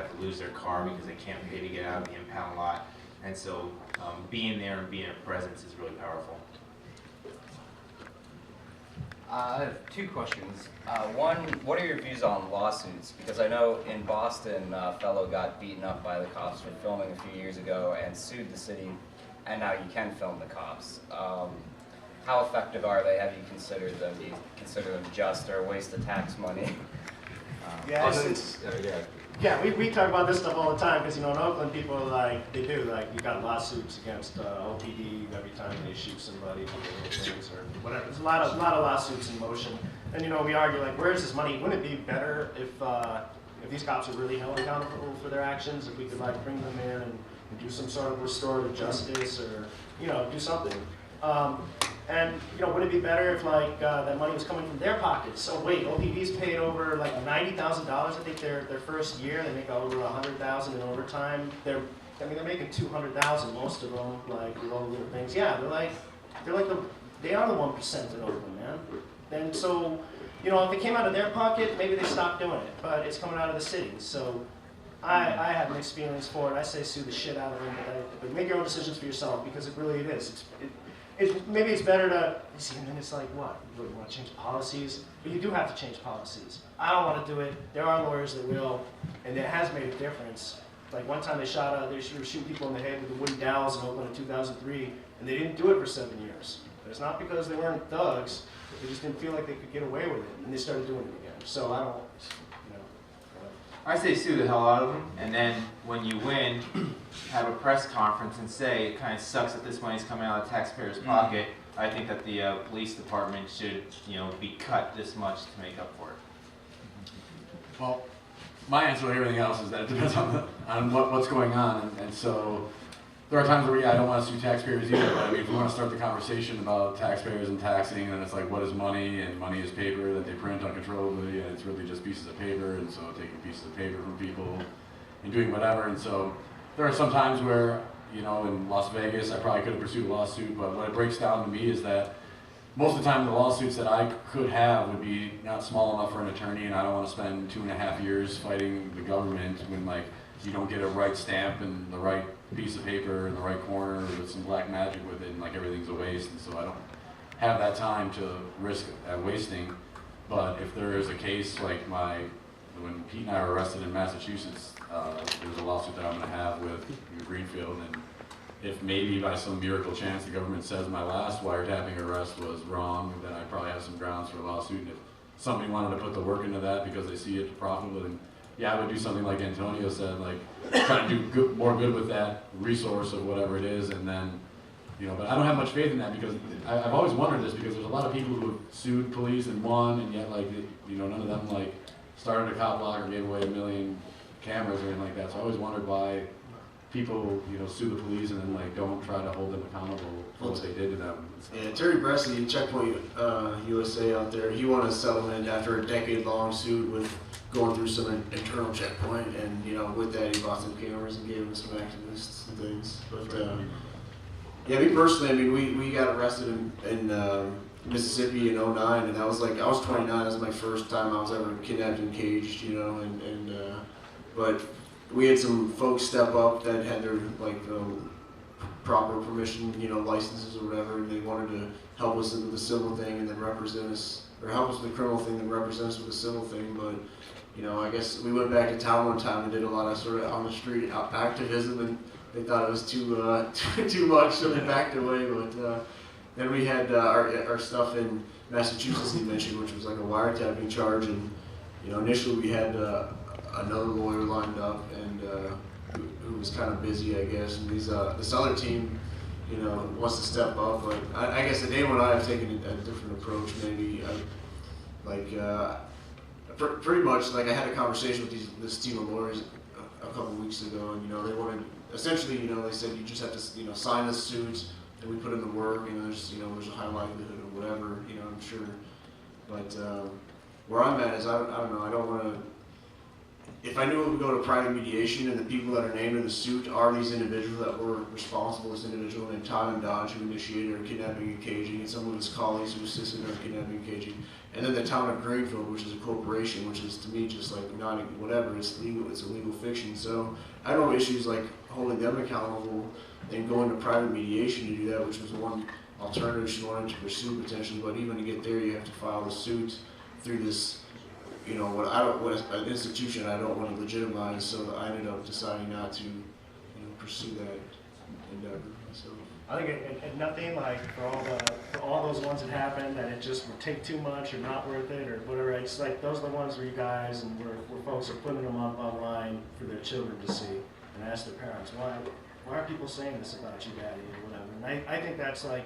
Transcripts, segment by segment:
have to lose their car because they can't pay to get out of the impound lot. And so being there and being a presence is really powerful. I have two questions. One, what are your views on lawsuits? Because I know in Boston, a fellow got beaten up by the cops for filming a few years ago and sued the city, and now you can film the cops. How effective are they? Have you considered them? Do you consider them just or a waste of tax money? We talk about this stuff all the time because, in Oakland, people are like, they do, like, you got lawsuits against OPD every time they shoot somebody for little things or whatever. There's a lot of lawsuits in motion. And, we argue, like, where's this money? Wouldn't it be better if these cops are really held accountable for their actions, if we could, like, bring them in and do some sort of restorative justice or, do something? And would it be better if that money was coming from their pockets? So wait, OPD's paid over like $90,000. I think their first year they make over $100,000 in overtime. They're making $200,000 most of them, like with all the little things. Yeah, they are the 1% in Oakland, man. And so if it came out of their pocket, maybe they stopped doing it. But it's coming out of the city, so I have mixed feelings for it. I say sue the shit out of them, but make your own decisions for yourself because it really is. Maybe it's better to, and then it's like, what? You want to change policies? But you do have to change policies. I don't want to do it. There are lawyers that will, and it has made a difference. Like one time they were shooting people in the head with the wooden dowels in Oakland in 2003, and they didn't do it for 7 years. But it's not because they weren't thugs. They just didn't feel like they could get away with it, and they started doing it again. So I don't, I say sue the hell out of them, and then when you win, have a press conference and say it kind of sucks that this money's coming out of the taxpayer's pocket. I think that the police department should, be cut this much to make up for it. Well, my answer to everything else is that it depends on what's going on, and so there are times where I don't want to sue taxpayers either. But if we want to start the conversation about taxpayers and taxing, then it's like, what is money? And money is paper that they print uncontrollably, and it's really just pieces of paper. And so taking pieces of paper from people and doing whatever. And so there are some times where, in Las Vegas, I probably could have pursued a lawsuit. But what it breaks down to me is that most of the time the lawsuits that I could have would be not small enough for an attorney, and I don't want to spend 2.5 years fighting the government when you don't get a right stamp and the right piece of paper in the right corner with some black magic with it, and everything's a waste. And so I don't have that time to risk wasting. But if there is a case like when Pete and I were arrested in Massachusetts, there's a lawsuit that I'm going to have with Greenfield, and if maybe by some miracle chance the government says my last wiretapping arrest was wrong, then I probably have some grounds for a lawsuit. And if somebody wanted to put the work into that because they see it profitable, then I would do something like Antonio said, try to do more good with that resource of whatever it is, and then, but I don't have much faith in that because I've always wondered this because there's a lot of people who have sued police and won, and yet none of them started a cop block or gave away 1 million cameras or anything like that. So I always wondered why people, sue the police and then don't try to hold them accountable for what they did to them. Yeah, Terry Bresley, Checkpoint USA out there, he won a settlement after a decade-long suit with going through some internal checkpoint, and with that he bought some cameras and gave them some activists and things. But me personally, we got arrested in Mississippi in '09, and I was 29. That was my first time I was ever kidnapped and caged, but we had some folks step up that had their proper permission, licenses or whatever, and they wanted to help us with the civil thing and then represent us, or help us with the criminal thing and then represent us with the civil thing. But I guess we went back to town one time and did a lot of sort of on the street activism, and they thought it was too much, so they backed away. But then we had our stuff in Massachusetts, you mentioned, which was like a wiretapping charge, and initially we had another lawyer lined up, and who was kind of busy, I guess. And this other team, wants to step up. But I guess Ademo and I have taken a different approach. Maybe pretty much I had a conversation with this team of lawyers a couple weeks ago, and they wanted essentially, they said you just have to sign the suit, and we put in the work. There's a high likelihood or whatever. I'm sure. But where I'm at is I don't know. I don't want to. if I knew it would go to private mediation and the people that are named in the suit are these individuals that were responsible, this individual named Todd and Dodge who initiated our kidnapping and caging, and some of his colleagues who assisted in our kidnapping and caging, and then the town of Greenfield, which is a corporation, which is to me just like not whatever, it's legal, it's a legal fiction. So I don't have issues like holding them accountable and going to private mediation to do that, which was one alternative she wanted to pursue potentially. But even to get there, you have to file the suit through this, you know, what an institution I don't want to legitimize. So I ended up deciding not to, you know, pursue that endeavor. So I think it nothing like for all those ones that happened that it just would take too much or not worth it or whatever. It's like those are the ones where you guys and where folks are putting them up online for their children to see and ask their parents why are people saying this about you, Daddy, or whatever. And I think that's like,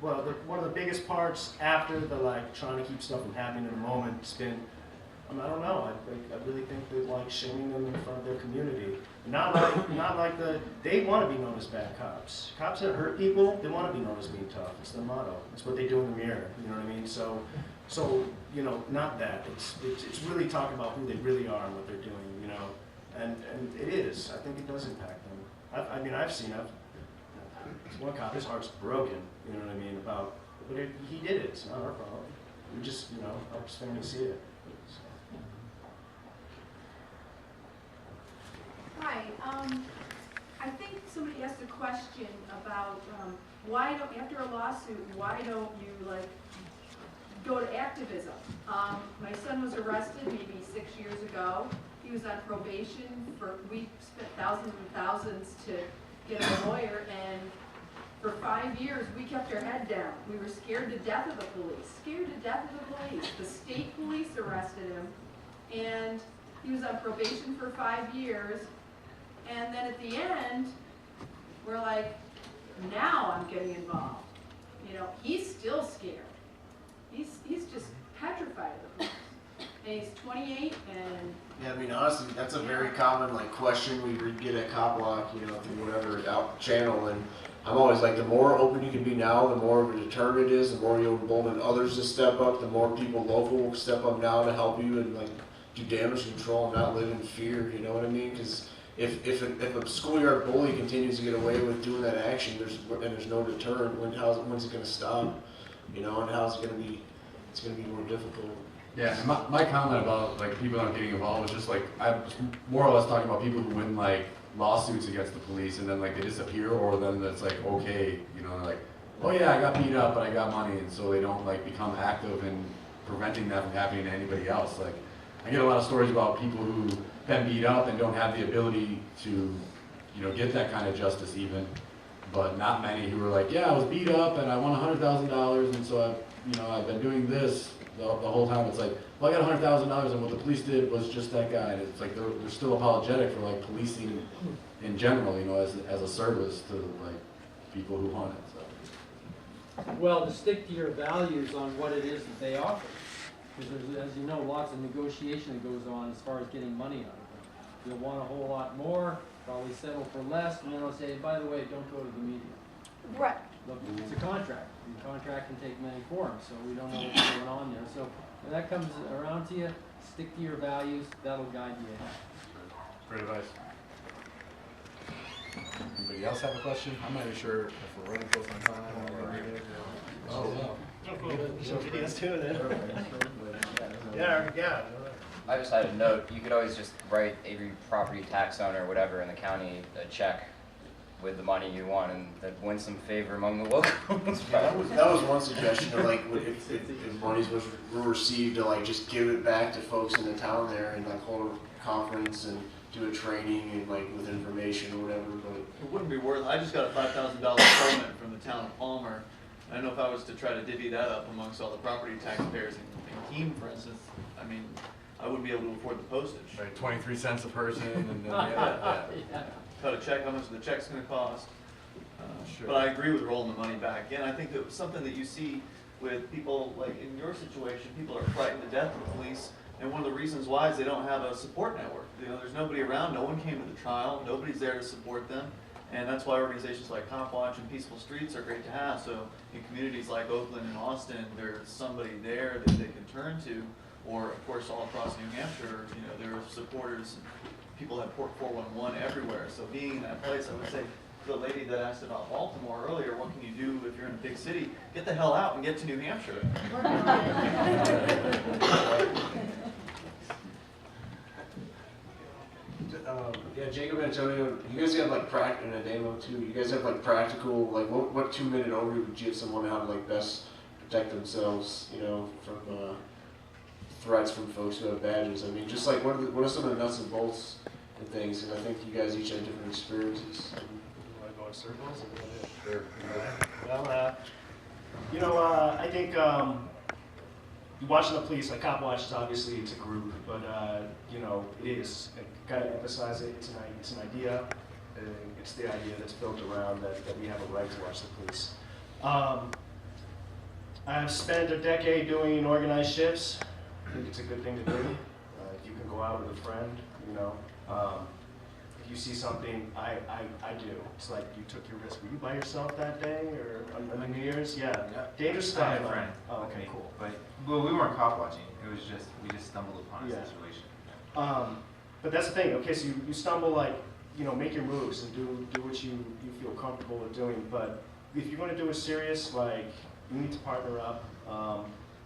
well, one of the biggest parts after the like trying to keep stuff from happening in the moment has been, I don't know. I really think that like shaming them in front of their community, not like they want to be known as bad cops. Cops that hurt people, they want to be known as being tough. It's their motto. It's what they do in the mirror. You know what I mean? So you know, not that. It's really talking about who they really are and what they're doing. You know, and it is. I think it does impact them. I mean, I've seen one cop, his heart's broken. You know what I mean? But he did it. It's not our problem. We just, you know, help his family see it. Hi, I think somebody asked a question about after a lawsuit, why don't you like go to activism? My son was arrested maybe 6 years ago. He was on probation we spent thousands and thousands to get a lawyer, and for 5 years we kept our head down. We were scared to death of the police, The state police arrested him, and he was on probation for 5 years. And then at the end, we're like, now I'm getting involved. You know, he's still scared. He's just petrified of the police. And he's 28 and... yeah, I mean, honestly, that's a very common like question we get at Cop Block, you know, through whatever out channel. And I'm always like, the more open you can be now, the more of a deterrent it is, the more you'll embolden others to step up, the more people local will step up now to help you and like do damage control and not live in fear. You know what I mean? Because if a schoolyard bully continues to get away with doing that action, there's no deterrent. When's it going to stop? You know, and how's it going to be? It's going to be more difficult. Yeah, and my comment about like people not getting involved was just like I was more or less talking about people who win like lawsuits against the police and then like they disappear, or then it's like okay, you know, like, oh yeah, I got beat up but I got money, and so they don't like become active in preventing that from happening to anybody else. Like I get a lot of stories about people who've been beat up and don't have the ability to, you know, get that kind of justice even, but not many who are like, yeah, I was beat up and I won $100,000 and so I've been doing this the whole time. It's like, well, I got $100,000 and what the police did was just that guy. And it's like they're still apologetic for like policing in general, you know, as a service to like people who want it. So. Well, to stick to your values on what it is that they offer, because there's, as you know, lots of negotiation that goes on as far as getting money out of them. You'll want a whole lot more, probably settle for less, and then they'll say, by the way, don't go to the media. right. Look, it's a contract. The contract can take many forms, so we don't know what's going on there. So when that comes around to you, stick to your values. That'll guide you ahead. Great advice. Anybody else have a question? I'm not even sure if we're running close on time or anything. Oh, Let's do it. Yeah. I just had a note, you could always just write every property tax owner or whatever in the county a check with the money you want and that win some favor among the locals. Yeah, that was one suggestion, to like if monies were received, to like just give it back to folks in the town there and like hold a conference and do a training and like with information or whatever. But it wouldn't be worth. I just got a $5,000 settlement from the town of Palmer. I know if I was to try to divvy that up amongst all the property taxpayers in Keene, for instance, I mean, I wouldn't be able to afford the postage. Right, 23 cents a person, and then Cut a check, how much the check's going to cost. Sure. But I agree with rolling the money back. Again, I think that was something that you see with people, like in your situation, people are frightened to death of police, and one of the reasons why is they don't have a support network. You know, there's nobody around, no one came to the trial, nobody's there to support them, and that's why organizations like Cop Watch and Peaceful Streets are great to have. So in communities like Oakland and Austin, there's somebody there that they can turn to, Or, of course, all across New Hampshire, you know, there are supporters, people have Port 411 everywhere. So being in that place, I would say, the lady that asked about Baltimore earlier, what can you do if you're in a big city? Get the hell out and get to New Hampshire. Yeah, Jacob and Antonio, you guys have like and Ademo too. You guys have like practical, like what 2-minute overview would you give someone how to like best protect themselves, you know, from threats from folks who have badges? I mean, just like what are some of the nuts and bolts and things? And I think you guys each have different experiences. Want to go in circles? Sure. Well, you know, I think you watching the police, like Cop Watch is obviously it's a group, but you know, it is. I gotta emphasize it. It's an idea. It's the idea that's built around that we have a right to watch the police. I've spent a decade doing organized shifts. I think it's a good thing to do. If you can go out with a friend, you know. If you see something, I do. It's like you took your risk. Were you by yourself that day or on New Year's? Yeah. Dangerous stuff. I had a friend. Oh, with okay, me, cool. But well, we weren't cop watching. It was just we just stumbled upon a Yeah. situation. But that's the thing. Okay, so you stumble, like, you know, make your moves and do what you feel comfortable with doing. But if you're going to do it serious, like, you need to partner up.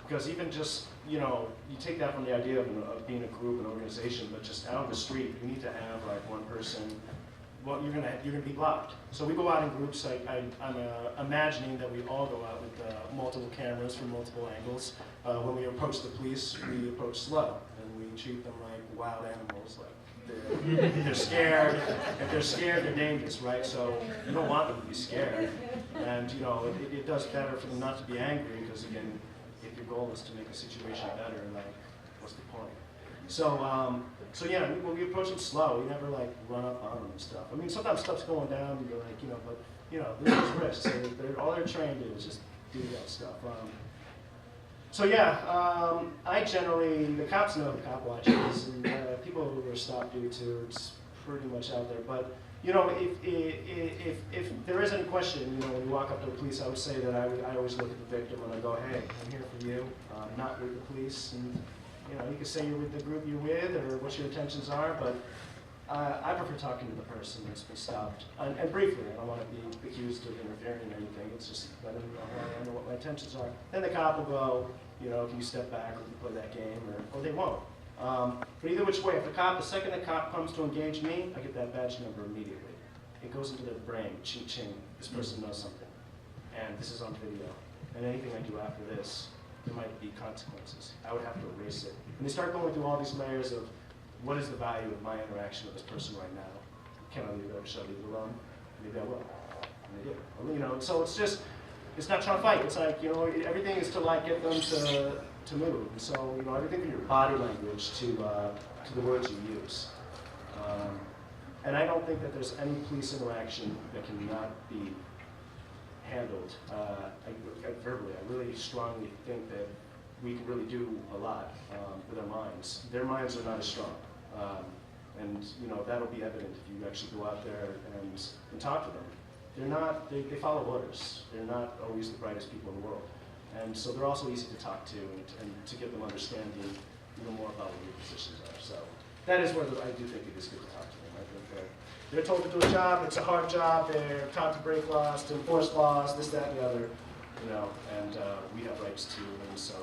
Because even just, you know, you take that from the idea of being a group, an organization, but just out on the street, you need to have like one person. Well, you're gonna be blocked. So we go out in groups. I'm imagining that we all go out with multiple cameras from multiple angles. When we approach the police, we approach slow, and we treat them like wild animals. Like they're scared. If they're scared, they're dangerous, right? So you don't want them to be scared. And you know, it does better for them not to be angry, because again, if your goal is to make a situation better, like, what's the point? So yeah, when we approach them slow, we never like run up on them and stuff. I mean, sometimes stuff's going down, and you're like, you know, but you know, there's risks. So all they're trained to do is just do that stuff. So yeah, I generally, the cops know the cop watches, and people who are stopped due to, it's pretty much out there. But you know, if there is any question, you know, when you walk up to the police, I would say that I always look at the victim and I go, hey, I'm here for you, not with the police. And you know, you can say you're with the group you're with or what your intentions are, but I prefer talking to the person that's been stopped. And briefly, I don't want to be accused of interfering in anything. It's just let them know who I am and what my intentions are. Then the cop will go, you know, can you step back or play that game, or they won't. But either which way, if the second the cop comes to engage me, I get that badge number immediately. It goes into their brain, ching ching, this person knows something. And this is on video. And anything I do after this, there might be consequences. I would have to erase it. And they start going through all these layers of what is the value of my interaction with this person right now? Can I leave it or should I leave it alone? Maybe I will. And they do. You know, so it's just, it's not trying to fight. It's like, you know, everything is to like get them to move. And so, you know, everything from your body language to the words you use. And I don't think that there's any police interaction that cannot be handled verbally. I really strongly think that we can really do a lot with our minds. Their minds are not as strong. And you know, that'll be evident if you actually go out there and talk to them. They're not, they follow orders. They're not always the brightest people in the world. And so they're also easy to talk to and to get them understanding even more about what your positions are. So that is where I do think it is good to talk to them. I think they're told to do a job, it's a hard job, they're taught to break laws, to enforce laws, this, that, and the other, you know, and we have rights too, and so,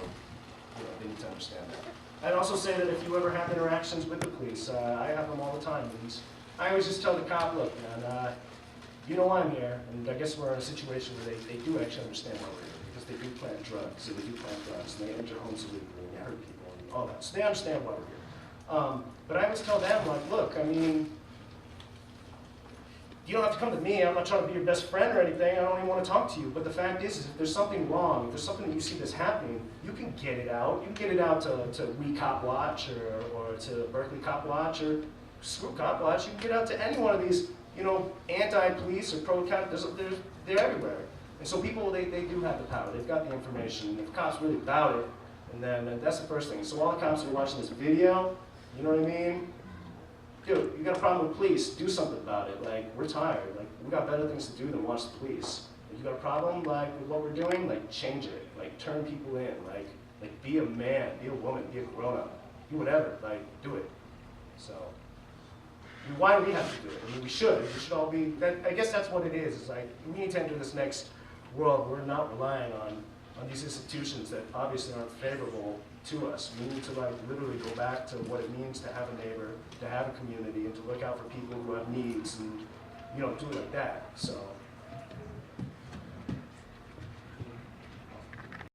you know, they need to understand that. I'd also say that if you ever have interactions with the police, I have them all the time, and I always just tell the cop, look, man, you know I'm here, and I guess we're in a situation where they do actually understand why we're here, because they do plant drugs, so they do plant drugs, and they enter homes illegally, and they hurt people, and all that, so they understand why we're here. But I always tell them, like, look, I mean, you don't have to come to me. I'm not trying to be your best friend or anything. I don't even want to talk to you. But the fact is if there's something wrong, if there's something that you see that's happening, you can get it out. You can get it out to We Cop Watch or to Berkeley Cop Watch or screw Cop Watch. You can get out to any one of these, you know, anti-police or pro-cop. They're everywhere. And so people, they do have the power. They've got the information. And if the cops really about it, and then that's the first thing. So all the cops who are watching this video, you know what I mean? Dude, you got a problem with police, do something about it. Like, we're tired. Like, we got better things to do than watch the police. If you got a problem, like, with what we're doing, like, change it. Like, turn people in. Like, Like, be a man, be a woman, be a grown-up, do whatever, like, do it. So, I mean, why do we have to do it? I mean, we should all be, I guess that's what it is like, we need to enter this next world. We're not relying on these institutions that obviously aren't favorable to us. We need to like literally go back to what it means to have a neighbor, to have a community, and to look out for people who have needs, and do it like that. So